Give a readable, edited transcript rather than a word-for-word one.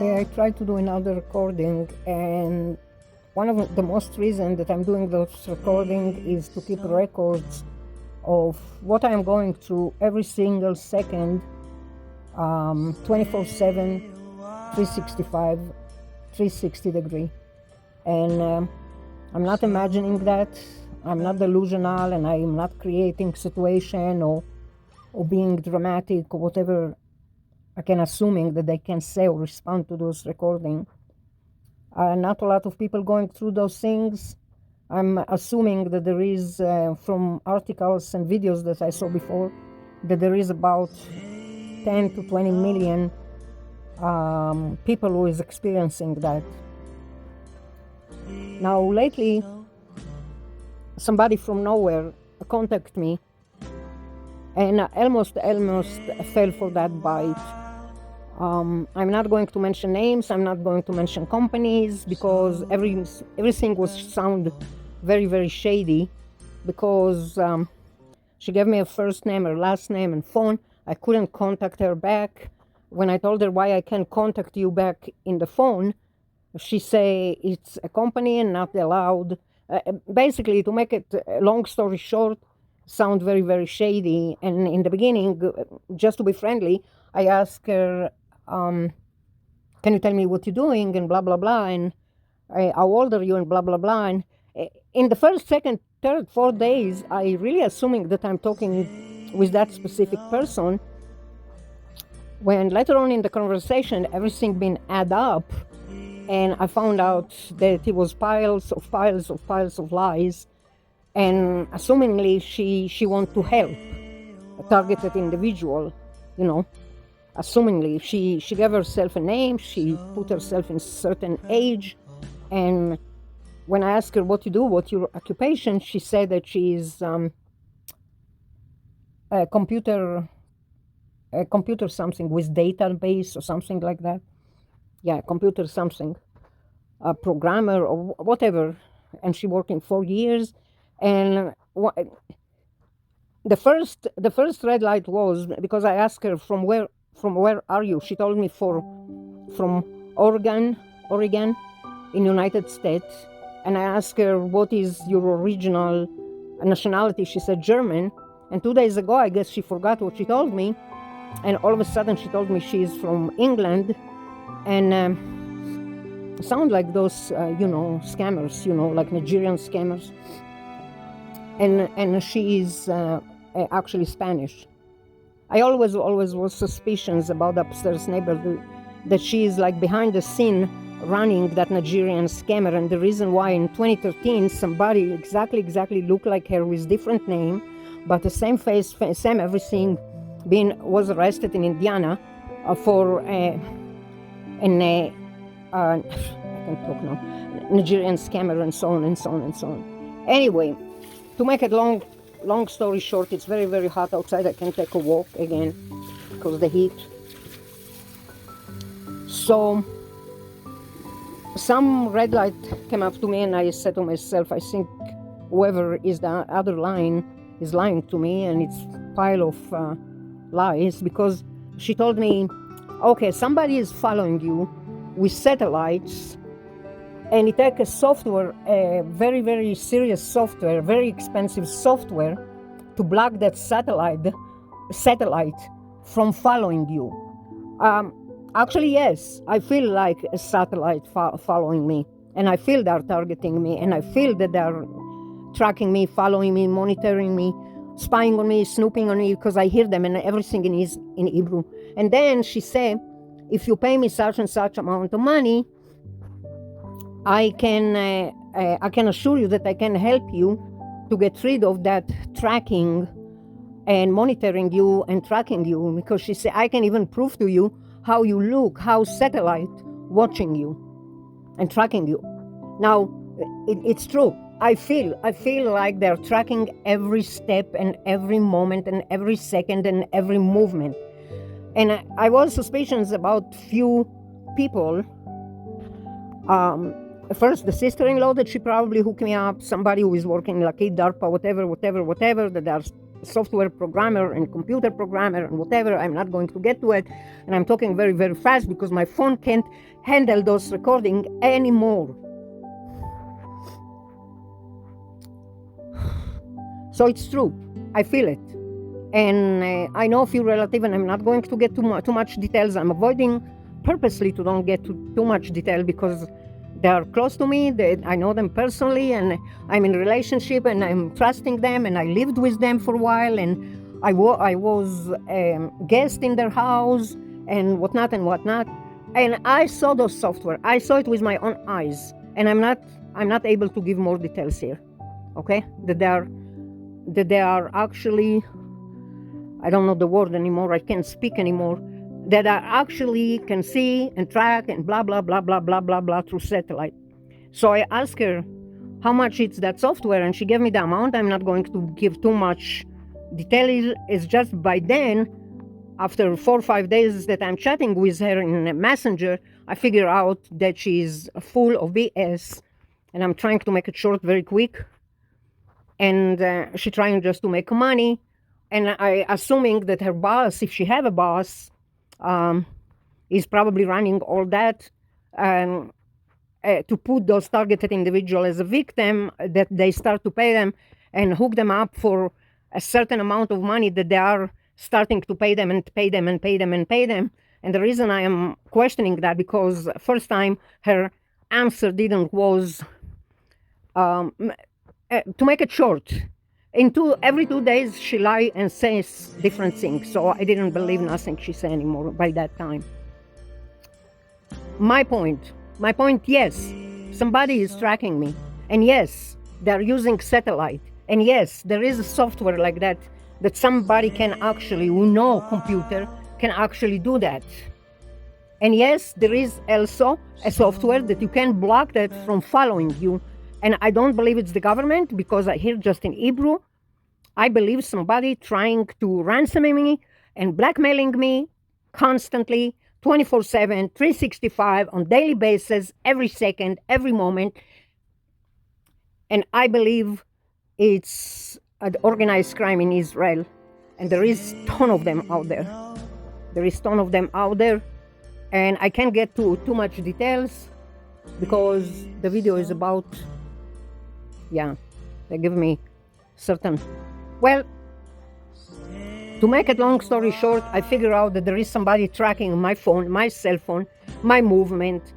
Okay, I tried to do another recording, and one of the most reason that I'm doing this recording is to keep records of what I'm going through every single second, 24/7, 365, 360 degree. And I'm not imagining that. I'm not delusional, and I'm not creating situation or being dramatic or whatever. I can assuming that they can say or respond to those recording. Not a lot of people going through those things. I'm assuming that there is, from articles and videos that I saw before, that there is about 10 to 20 million people who is experiencing that. Now, lately, somebody from nowhere contacted me, and I almost fell for that bite. I'm not going to mention names, I'm not going to mention companies, because everything was sound very, very shady, because she gave me a first name, her last name, and phone. I couldn't contact her back. When I told her why I can't contact you back in the phone, she say it's a company and not allowed. Basically, to make it a long story short, sound very, very shady. And in the beginning, just to be friendly, I asked her, can you tell me what you're doing, and blah, blah, blah, and how old are you, and blah, blah, blah. And in the first, second, third, 4 days, I really assuming that I'm talking with that specific person, when later on in the conversation, everything been add up, and I found out that it was piles of lies, and assumingly she want to help a targeted individual, you know. Assumingly, she gave herself a name, she put herself in certain age, and when I asked her what you do, what's your occupation, she said that she is a computer something with database or something like that. Yeah, computer something, a programmer or whatever, and she working 4 years. And the first red light was because I asked her from where are you. She told me from Oregon in United States. And I asked her, what is your original nationality? She said German. And 2 days ago, I guess she forgot what she told me, and all of a sudden she told me she's from England. And sound like those scammers, like Nigerian scammers. And she is actually Spanish. I always was suspicious about the upstairs neighbor, that she is like behind the scene running that Nigerian scammer. And the reason why in 2013 somebody exactly looked like her with different name, but the same face, same everything, was arrested in Indiana for I can't talk now, Nigerian scammer, and so on. Anyway, to make it long story short, it's very, very hot outside. I can take a walk again because of the heat. So some red light came up to me, and I said to myself, I think whoever is the other line is lying to me, and it's a pile of lies, because she told me, okay, somebody is following you with satellites, and it takes a software, a very, very serious software, very expensive software, to block that satellite from following you. Actually, yes, I feel like a satellite following me, and I feel they're targeting me, and I feel that they're tracking me, following me, monitoring me, spying on me, snooping on me, because I hear them, and everything is in Hebrew. And then she said, if you pay me such and such amount of money, I can assure you that I can help you to get rid of that tracking and monitoring you and tracking you, because she said, I can even prove to you how you look, how satellite watching you and tracking you. Now, it's true. I feel like they're tracking every step and every moment and every second and every movement. And I was suspicious about few people. First, the sister-in-law, that she probably hooked me up, somebody who is working like DARPA, whatever, that they're software programmer and computer programmer and whatever. I'm not going to get to it. And I'm talking very, very fast because my phone can't handle those recording anymore. So it's true. I feel it. And I know a few relatives, and I'm not going to get too much details. I'm avoiding purposely to don't get too much detail because they are close to me. I know them personally, and I'm in a relationship, and I'm trusting them, and I lived with them for a while, and I was guest in their house and whatnot and whatnot. And I saw those software. I saw it with my own eyes, and I'm not able to give more details here. Okay, that they are actually, I don't know the word anymore. I can't speak anymore. That I actually can see and track and blah, blah, blah, blah, blah, blah, blah through satellite. So I asked her how much it's that software, and she gave me the amount. I'm not going to give too much detail. It's just by then, after 4 or 5 days that I'm chatting with her in a messenger, I figure out that she's full of BS, and I'm trying to make it short very quick. And she's trying just to make money. And I assuming that her boss, if she have a boss, is probably running all that to put those targeted individuals as a victim, that they start to pay them and hook them up for a certain amount of money that they are starting to pay them and pay them and pay them and pay them. And the reason I am questioning that, because first time her answer didn't was, to make it short, every 2 days she lie and says different things. So I didn't believe nothing she said anymore by that time. My point, yes, somebody is tracking me. And yes, they're using satellite. And yes, there is a software like that somebody can actually, who know computer, can actually do that. And yes, there is also a software that you can block that from following you. And I don't believe it's the government, because I hear just in Hebrew. I believe somebody trying to ransom me and blackmailing me constantly, 24/7, 365, on daily basis, every second, every moment. And I believe it's an organized crime in Israel. And there is a ton of them out there. And I can't get to too much details because the video is about, they give me certain. Well, to make it long story short, I figure out that there is somebody tracking my phone, my cell phone, my movement,